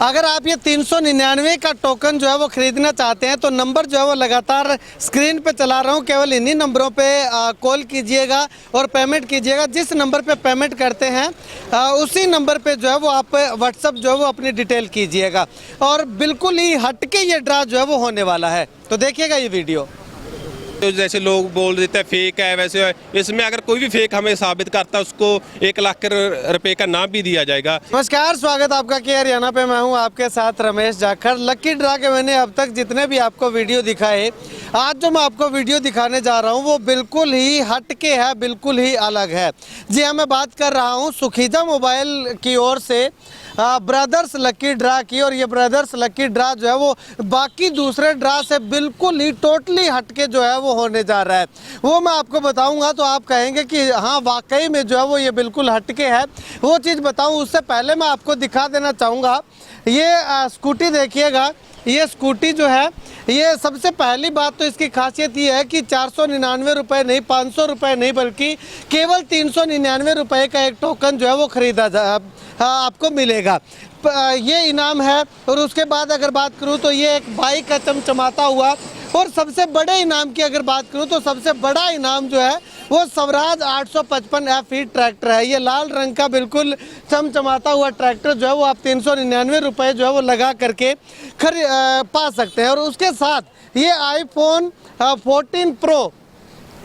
अगर आप ये 399 का टोकन जो है वो खरीदना चाहते हैं तो नंबर जो है वो लगातार स्क्रीन पे चला रहा हूँ, केवल इन्हीं नंबरों पे कॉल कीजिएगा और पेमेंट कीजिएगा। जिस नंबर पे पेमेंट करते हैं उसी नंबर पे जो है वो आप व्हाट्सअप जो है वो अपनी डिटेल कीजिएगा और बिल्कुल ही हटके ये ड्रा जो है वो होने वाला है। तो देखिएगा ये वीडियो। तो जैसे लोग बोल देते हैं फेक है, वैसे इसमें अगर कोई भी फेक हमें साबित करता है उसको 1 लाख रुपए का नाम भी दिया जाएगा। नमस्कार, स्वागत आपका के हरियाणा पे। मैं हूं आपके साथ रमेश जाखड़। लकी ड्रा के मैंने अब तक जितने भी आपको वीडियो दिखाए, आज जो मैं आपको वीडियो दिखाने जा रहा हूं वो बिल्कुल ही हटके है, बिल्कुल ही अलग है। जी हाँ, मैं बात कर रहा हूं सुखीजा मोबाइल की ओर से ब्रदर्स लकी ड्रा की। और ये ब्रदर्स लकी ड्रा जो है वो बाकी दूसरे ड्रा से बिल्कुल ही टोटली हटके जो है वो होने जा रहा है। वो मैं आपको बताऊंगा तो आप कहेंगे कि हाँ वाकई में जो है वो ये बिल्कुल हटके है। वो चीज़ बताऊं उससे पहले मैं आपको दिखा देना चाहूँगा, ये स्कूटी देखिएगा। ये स्कूटी जो है, ये सबसे पहली बात तो इसकी खासियत ये है कि 499 रुपये नहीं, 500 रुपये नहीं, बल्कि केवल 399 रुपये का एक टोकन जो है वो खरीदा आपको मिलेगा। ये इनाम है। और उसके बाद अगर बात करूं तो ये एक बाइक का चमचमाता हुआ, और सबसे बड़े इनाम की अगर बात करूं तो सबसे बड़ा इनाम जो है वो स्वराज 855 FE ट्रैक्टर है। ये लाल रंग का बिल्कुल चमचमाता हुआ ट्रैक्टर जो है वो आप 399 रुपये जो है वो लगा करके पा सकते हैं। और उसके साथ ये iPhone 14 Pro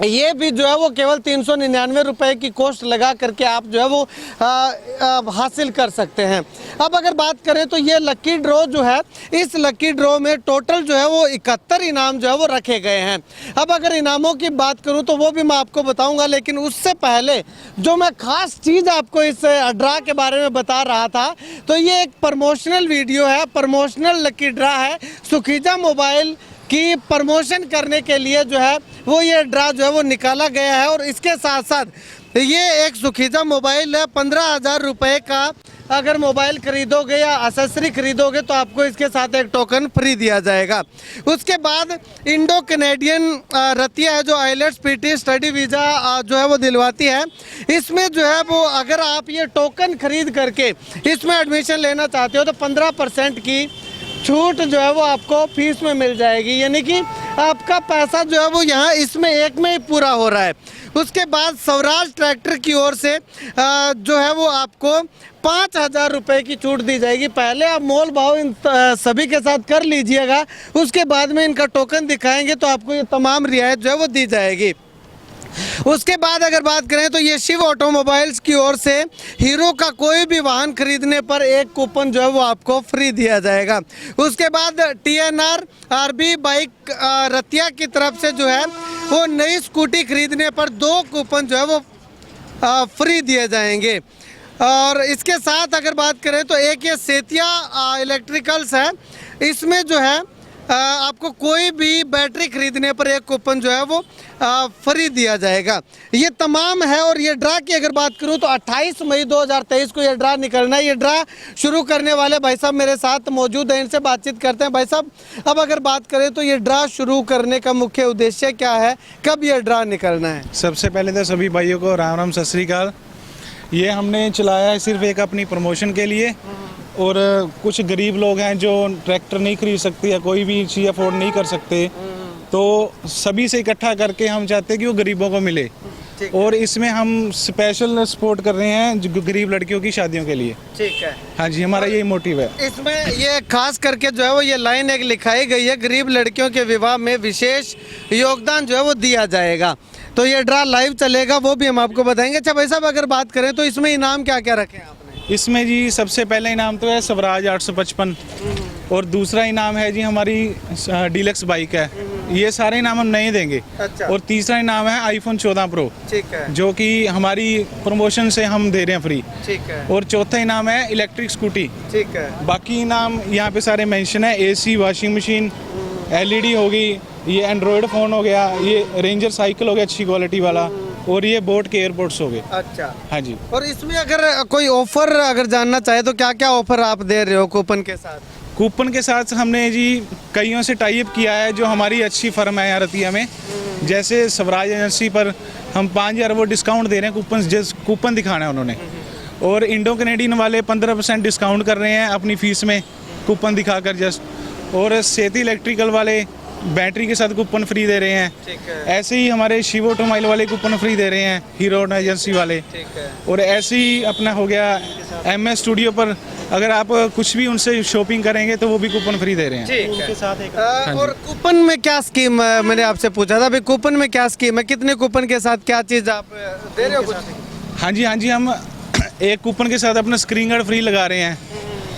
ये भी जो है वो केवल 399 रुपये की कॉस्ट लगा करके आप जो है वो हासिल कर सकते हैं। अब अगर बात करें तो ये लकी ड्रॉ जो है, इस लकी ड्रॉ में टोटल जो है वो 71 इनाम जो है वो रखे गए हैं। अब अगर इनामों की बात करूं तो वो भी मैं आपको बताऊंगा, लेकिन उससे पहले जो मैं खास चीज़ आपको इस ड्रा के बारे में बता रहा था, तो ये एक प्रमोशनल वीडियो है, प्रमोशनल लकी ड्रा है। सुखीजा मोबाइल की प्रमोशन करने के लिए जो है वो ये ड्रा जो है वो निकाला गया है। और इसके साथ साथ ये एक सुखीजा मोबाइल है, 15,000 रुपये का अगर मोबाइल खरीदोगे या एक्सेसरी खरीदोगे तो आपको इसके साथ एक टोकन फ्री दिया जाएगा। उसके बाद इंडो कनेडियन रतिया है जो IELTS PT स्टडी वीज़ा जो है वो दिलवाती है। इसमें जो है वो अगर आप ये टोकन खरीद करके इसमें एडमिशन लेना चाहते हो तो 15% की छूट जो है वो आपको फीस में मिल जाएगी, यानी कि आपका पैसा जो है वो यहाँ इसमें एक में ही पूरा हो रहा है। उसके बाद स्वराज ट्रैक्टर की ओर से जो है वो आपको 5,000 रुपये की छूट दी जाएगी। पहले आप मोल भाव इन सभी के साथ कर लीजिएगा, उसके बाद में इनका टोकन दिखाएंगे तो आपको ये तमाम रियायत जो है वो दी जाएगी। उसके बाद अगर बात करें तो ये शिव ऑटोमोबाइल्स की ओर से हीरो का कोई भी वाहन खरीदने पर एक कूपन जो है वो आपको फ्री दिया जाएगा। उसके बाद TNR RB बाइक रतिया की तरफ से जो है वो नई स्कूटी खरीदने पर 2 कूपन जो है वो फ्री दिए जाएंगे। और इसके साथ अगर बात करें तो एक ये सेतिया इलेक्ट्रिकल्स है, इसमें जो है आपको कोई भी बैटरी खरीदने पर एक कूपन जो है वो फ्री दिया जाएगा। ये तमाम है। और ये ड्रा की अगर बात करूं तो 28 मई 2023 को ये ड्रा निकलना है। ये ड्रा शुरू करने वाले भाई साहब मेरे साथ मौजूद हैं, इनसे बातचीत करते हैं। भाई साहब, अब अगर बात करें तो ये ड्रा शुरू करने का मुख्य उद्देश्य क्या है, कब ये ड्रा निकलना है? सबसे पहले तो सभी भाइयों को राम राम, सत श्री अकाल। ये हमने चलाया है सिर्फ एक अपनी प्रमोशन के लिए, और कुछ गरीब लोग हैं जो ट्रैक्टर नहीं खरीद सकते या कोई भी चीज़ अफोर्ड नहीं कर सकते, तो सभी से इकट्ठा करके हम चाहते हैं कि वो गरीबों को मिले। और इसमें हम स्पेशल सपोर्ट कर रहे हैं जो गरीब लड़कियों की शादियों के लिए। ठीक है, हाँ जी, हमारा यही मोटिव है। इसमें ये खास करके जो है वो ये लाइन एक लिखाई गई है, गरीब लड़कियों के विवाह में विशेष योगदान जो है वो दिया जाएगा। तो ये ड्रा लाइव चलेगा, वो भी हम आपको बताएंगे। अच्छा भाई साहब, अगर बात करें तो इसमें इनाम क्या क्या रखे हैं आपने? इसमें जी सबसे पहला इनाम तो है स्वराज 855, और दूसरा इनाम है जी हमारी डीलक्स बाइक है। ये सारे इनाम हम नहीं देंगे। अच्छा। और तीसरा इनाम है iPhone 14 Pro, ठीक है, जो कि हमारी प्रमोशन से हम दे रहे हैं फ्री। ठीक है। और चौथा इनाम है इलेक्ट्रिक स्कूटी। ठीक है। बाकी इनाम यहाँ पे सारे मेंशन है। AC, वॉशिंग मशीन, LED होगी, ये एंड्रॉयड फ़ोन हो गया, ये रेंजर साइकिल हो गया अच्छी क्वालिटी वाला, और ये बोट के एयरपोर्ट्स हो गए। अच्छा, हाँ जी। और इसमें अगर कोई ऑफर अगर जानना चाहे तो क्या क्या ऑफर आप दे रहे हो कूपन के साथ? कूपन के साथ हमने जी कईयों से टाई अप किया है जो हमारी अच्छी फर्म है यहाँ रतिया में। जैसे स्वराज एजेंसी पर हम 5,000 वो डिस्काउंट दे रहे हैं, कूपन दिखाना है उन्होंने। और इंडो कनेडियन वाले 15% डिस्काउंट कर रहे हैं अपनी फ़ीस में। कूपन दिखाकर जस्ट। और सेती इलेक्ट्रिकल वाले बैटरी के साथ कूपन फ्री दे रहे हैं। ठीक है। ऐसे ही हमारे शिव ऑटोमोबाइल वाले कूपन फ्री दे रहे हैं, हीरो एजेंसी वाले। ठीक है। और ऐसे ही अपना हो गया MS स्टूडियो पर, अगर आप कुछ भी उनसे शॉपिंग करेंगे तो वो भी कूपन फ्री दे रहे हैं। ठीक है। और कूपन में क्या स्कीम, मैंने आपसे पूछा था, अभी कूपन में क्या स्कीम है, कितने कूपन के साथ क्या चीज़ आप दे रहे हो कुछ? हाँ जी, हाँ जी, हम एक कूपन के साथ अपना स्क्रीन गार्ड फ्री लगा रहे हैं,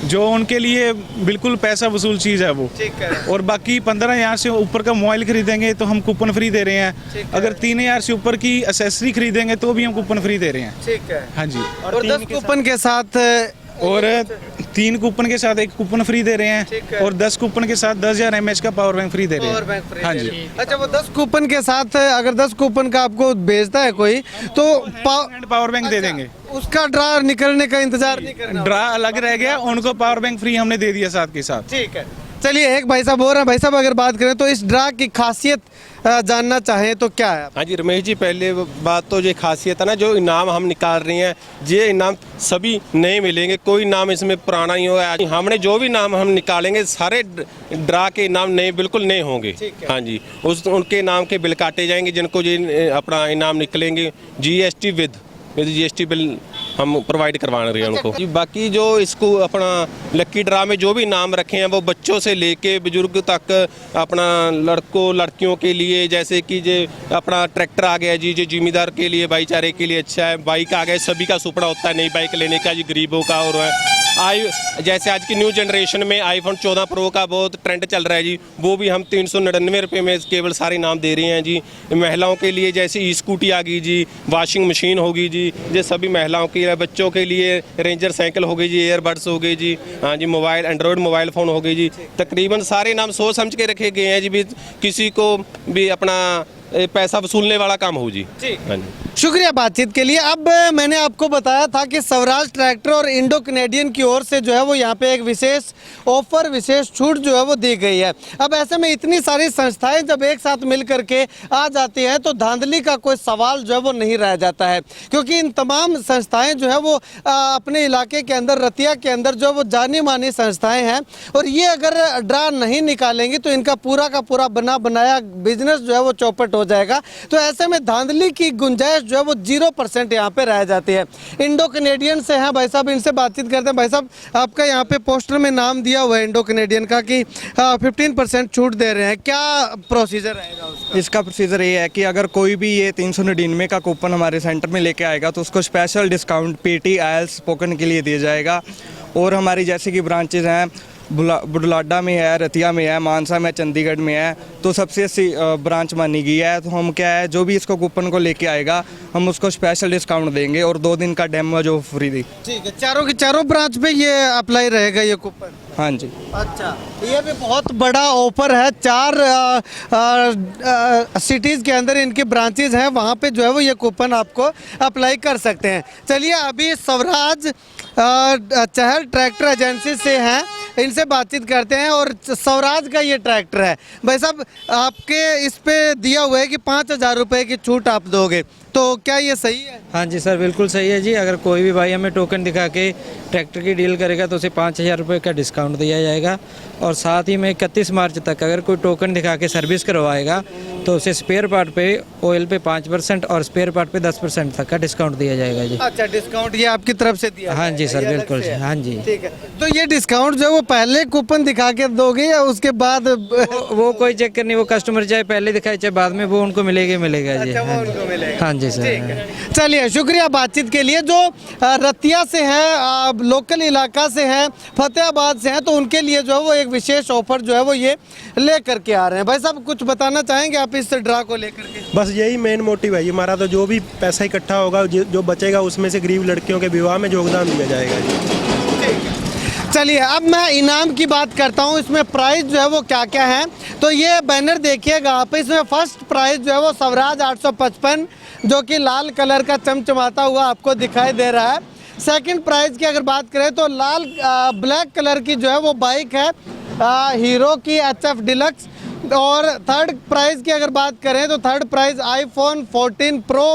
जो उनके लिए बिल्कुल पैसा वसूल चीज़ है वो। ठीक है। और बाकी 15,000 से ऊपर का मोबाइल खरीदेंगे तो हम कूपन फ्री दे रहे हैं। अगर 3,000 से ऊपर की एसेसरी खरीदेंगे तो भी हम कूपन फ्री दे रहे हैं। ठीक है। हाँ जी। और 10 कूपन के साथ और 3 कूपन के साथ 1 कूपन फ्री दे रहे ठीक हैं। है। और 10 कूपन के साथ 10,000 mAh का पावर बैंक फ्री दे रहे पावर हैं। बैंक फ्री हाँ दे जी। रहे हैं। अच्छा, वो 10 कूपन के साथ अगर 10 कूपन का आपको भेजता है कोई तो पावर बैंक दे देंगे। उसका ड्रा निकलने का इंतजार नहीं करना। ड्रा अलग रह गया, उनको पावर बैंक फ्री हमने दे दिया साथ के साथ। ठीक है। चलिए, एक भाई साहब हो रहे हैं, भाई साहब अगर बात करें तो इस ड्रा की खासियत जानना चाहें तो क्या है? हाँ जी रमेश जी, पहले बात तो ये खासियत है ना, जो इनाम हम निकाल रहे हैं ये इनाम सभी नए मिलेंगे, कोई नाम इसमें पुराना नहीं होगा। हमने जो भी नाम हम निकालेंगे सारे ड्रा के इनाम नए, बिल्कुल नए होंगे। हाँ जी, उनके नाम के बिल काटे जाएंगे जिनको ये अपना इनाम निकलेंगे। GST विद GST बिल हम प्रोवाइड करवा रहे हैं उनको जी। बाकी जो इसको अपना लक्की ड्रा में जो भी नाम रखे हैं वो बच्चों से लेके बुजुर्ग तक, अपना लड़कों लड़कियों के लिए, जैसे कि जे अपना ट्रैक्टर आ गया जी, जो जिम्मेदार के लिए भाईचारे के लिए अच्छा है। बाइक आ गया, सभी का सपना होता है नई बाइक लेने का जी, गरीबों का। और जैसे आज की न्यू जनरेशन में iPhone 14 Pro का बहुत ट्रेंड चल रहा है जी, वो भी हम 399 रुपये में केवल सारे नाम दे रहे हैं जी। महिलाओं के लिए जैसे स्कूटी आ गई जी, वॉशिंग मशीन होगी जी, ये सभी महिलाओं की। बच्चों के लिए रेंजर साइकिल हो गई जी, एयरबड्स हो गई जी, हाँ जी, मोबाइल एंड्रॉयड मोबाइल फ़ोन हो गई जी। तकरीबन सारे नाम सोच समझ के रखे गए हैं जी, भी किसी को भी अपना पैसा वसूलने वाला काम हो जी। हाँ जी, शुक्रिया बातचीत के लिए। अब मैंने आपको बताया था कि स्वराज ट्रैक्टर और इंडो कनेडियन की ओर से जो है वो यहाँ पे एक विशेष ऑफर, विशेष छूट जो है वो दी गई है। अब ऐसे में इतनी सारी संस्थाएं जब एक साथ मिल करके आ जाती हैं तो धांधली का कोई सवाल जो है वो नहीं रह जाता है, क्योंकि इन तमाम संस्थाएं जो है वो अपने इलाके के अंदर, रतिया के अंदर जो वो जानी मानी संस्थाएँ हैं। और ये अगर ड्रा नहीं निकालेंगी तो इनका पूरा का पूरा बना बनाया बिजनेस जो है वो चौपट हो जाएगा। तो ऐसे में धांधली की गुंजाइश जो है वो 0% यहाँ पे रह जाती है। इंडो कनेडियन से हैं भाई साहब, इनसे बातचीत करते हैं। भाई साहब, आपका यहाँ पे पोस्टर में नाम दिया हुआ है इंडो कनेडियन का कि 15% छूट दे रहे हैं, क्या प्रोसीजर रहेगा उसका? इसका प्रोसीजर ये है कि अगर कोई भी ये 399 का कूपन हमारे सेंटर में लेके आएगा तो उसको special discount PT IELTS spoken के लिए दिया जाएगा। और हमारी जैसे कि ब्रांचेज हैं, बुढ़लाडा में है, रतिया में है, मानसा में, चंडीगढ़ में है, तो सबसे अच्छी ब्रांच मानी गई है। तो हम क्या है, जो भी इसको कूपन को लेके आएगा हम उसको स्पेशल डिस्काउंट देंगे और 2 दिन का डेमो जो फ्री दी। ठीक है, चारों की चारों ब्रांच पे ये अप्लाई रहेगा ये कूपन? हाँ जी। अच्छा, ये भी बहुत बड़ा ऑफर है। 4 सिटीज़ के अंदर इनकी ब्रांचेज हैं, वहाँ पे जो है वो ये कूपन आपको अप्लाई कर सकते हैं। चलिए, अभी स्वराज चहल ट्रैक्टर एजेंसी से हैं, इनसे बातचीत करते हैं। और स्वराज का ये ट्रैक्टर है भाई साहब, आपके इस पे दिया हुआ है कि 5,000 रुपये की छूट आप दोगे, तो क्या ये सही है? हाँ जी सर, बिल्कुल सही है जी। अगर कोई भी भाई हमें टोकन दिखा के ट्रैक्टर की डील करेगा तो उसे 5,000 रुपये का डिस्काउंट दिया जाएगा। और साथ ही में 31 मार्च तक अगर कोई टोकन दिखा के सर्विस करवाएगा तो उसे स्पेयर पार्ट पे, ऑयल पे 5% और स्पेयर पार्ट पे 10% तक का डिस्काउंट दिया जाएगा जी। अच्छा, डिस्काउंट ये आपकी तरफ से दिया? हाँ जी सर, बिल्कुल। हाँ जी, ठीक है। तो ये डिस्काउंट जो है वो पहले कूपन दिखा के दोगे या उसके बाद? वो कोई चक्कर नहीं, वो कस्टमर चाहे पहले दिखाए चाहे बाद में, वो उनको मिलेगा जी। अच्छा, वो उनको मिलेगा। हाँ जी सर। चलिए, शुक्रिया बातचीत के लिए। जो रतिया से हैं, लोकल इलाका से हैं, फतेहाबाद से हैं, तो उनके लिए जो है वो एक विशेष ऑफर जो है वो ये ले करके आ रहे हैं। भाई साहब, कुछ बताना चाहेंगे आप इस ड्रा को लेकर के? बस यही मेन मोटिव है हमारा, तो जो भी पैसा इकट्ठा होगा, जो बचेगा उसमें से गरीब लड़कियों के विवाह में योगदान दिया जाएगा जी। चलिए, अब मैं इनाम की बात करता हूँ। इसमें प्राइस जो है वो क्या क्या है, तो ये बैनर देखिएगा आप। इसमें फर्स्ट प्राइस जो है वो स्वराज 855 जो कि लाल कलर का चमचमाता हुआ आपको दिखाई दे रहा है। सेकंड प्राइस की अगर बात करें तो लाल ब्लैक कलर की जो है वो बाइक है, हीरो की HF डिलक्स। और थर्ड प्राइस की अगर बात करें तो थर्ड प्राइस iPhone 14 Pro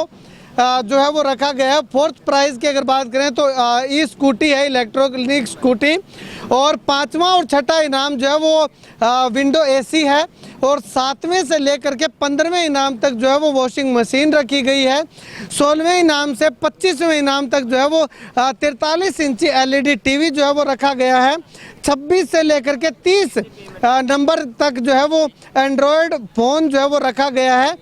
जो है वो रखा गया है। फोर्थ प्राइज़ की अगर बात करें तो ई स्कूटी है, इलेक्ट्रॉनिक स्कूटी। और पांचवा और छठा इनाम जो है वो विंडो एसी है। और 7वें से लेकर के 15वें इनाम तक जो है वो वॉशिंग मशीन रखी गई है। 16वें इनाम से 25वें इनाम तक जो है वो 43 इंची LED टीवी जो है वो रखा गया है। 26 से लेकर के 30 नंबर तक जो है वो एंड्रॉयड फ़ोन जो है वो रखा गया है।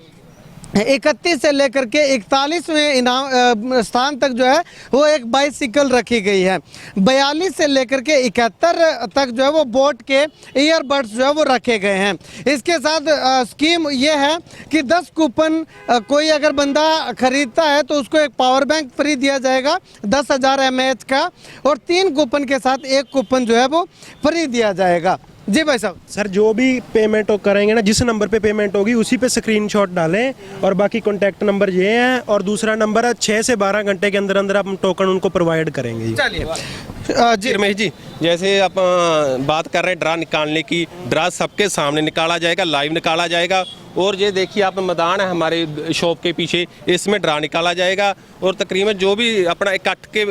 31 से लेकर के 41वें इनाम स्थान तक जो है वो एक बाइसिकल रखी गई है। 42 से लेकर के 71 तक जो है वो बोट के ईयरबड्स जो है वो रखे गए हैं। इसके साथ स्कीम ये है कि 10 कूपन कोई अगर बंदा खरीदता है तो उसको एक पावर बैंक फ्री दिया जाएगा 10,000 mAh का। और 3 कूपन के साथ 1 कूपन जो है वो फ्री दिया जाएगा। जी भाई साहब। सर जो भी पेमेंट करेंगे ना, जिस नंबर पे पेमेंट होगी उसी पे स्क्रीनशॉट डालें। और बाकी कॉन्टैक्ट नंबर ये है। और दूसरा नंबर है 6 से 12 घंटे के अंदर अंदर आप टोकन उनको प्रोवाइड करेंगे। चलिए जी रमेश जी, जैसे आप बात कर रहे हैं ड्रा निकालने की, ड्रा सबके सामने निकाला जाएगा, लाइव निकाला जाएगा। और ये देखिए आप मैदान है हमारे शॉप के पीछे, इसमें ड्रा निकाला जाएगा। और तकरीबन जो भी अपना इकट्ठ के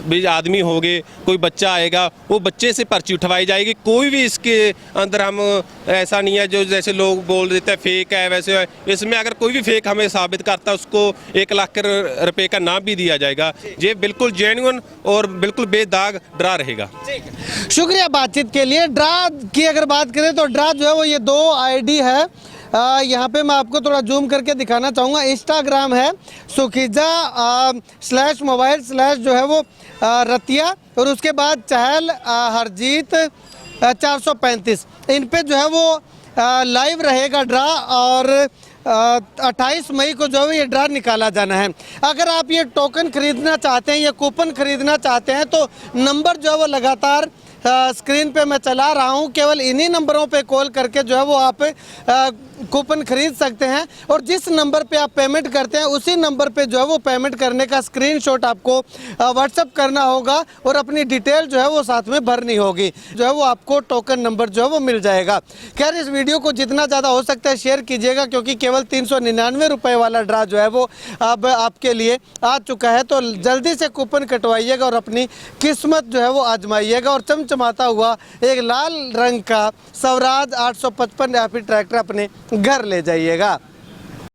भी आदमी होंगे, कोई बच्चा आएगा, वो बच्चे से पर्ची उठवाई जाएगी। कोई भी इसके अंदर हम ऐसा नहीं है जो जैसे लोग बोल देते हैं फेक है वैसे है। इसमें अगर कोई भी फेक हमें साबित करता है उसको 1 लाख रुपए का नाम भी दिया जाएगा। ये बिल्कुल जेन्युइन और बिल्कुल बेदाग ड्रा रहेगा। शुक्रिया बातचीत के लिए। ड्रा की अगर बात करें तो ड्रा जो है वो ये 2 ID है। यहाँ पे मैं आपको थोड़ा जूम करके दिखाना चाहूँगा। इंस्टाग्राम है सुखीजा /मोबाइल/ जो है वो रतिया। और उसके बाद चहल हरजीत 435, इन पे जो है वो लाइव रहेगा ड्रा। और 28 मई को जो है ये ड्रा निकाला जाना है। अगर आप ये टोकन खरीदना चाहते हैं, ये कूपन खरीदना चाहते हैं तो नंबर जो है वो लगातार स्क्रीन पे मैं चला रहा हूँ। केवल इन्हीं नंबरों पे कॉल करके जो है वो आप कूपन खरीद सकते हैं। और जिस नंबर पे आप पेमेंट करते हैं उसी नंबर पे जो है वो पेमेंट करने का स्क्रीनशॉट आपको व्हाट्सअप करना होगा। और अपनी डिटेल जो है वो साथ में भरनी होगी, जो है वो आपको टोकन नंबर जो है वो मिल जाएगा। खैर इस वीडियो को जितना ज़्यादा हो सकता है शेयर कीजिएगा, क्योंकि केवल 399 रुपये वाला ड्रा जो है वो अब आपके लिए आ चुका है। तो जल्दी से कूपन कटवाइएगा और अपनी किस्मत जो है वो आजमाइएगा। और चमचमाता हुआ एक लाल रंग का स्वराज 855 या फिर ट्रैक्टर अपने घर ले जाइएगा।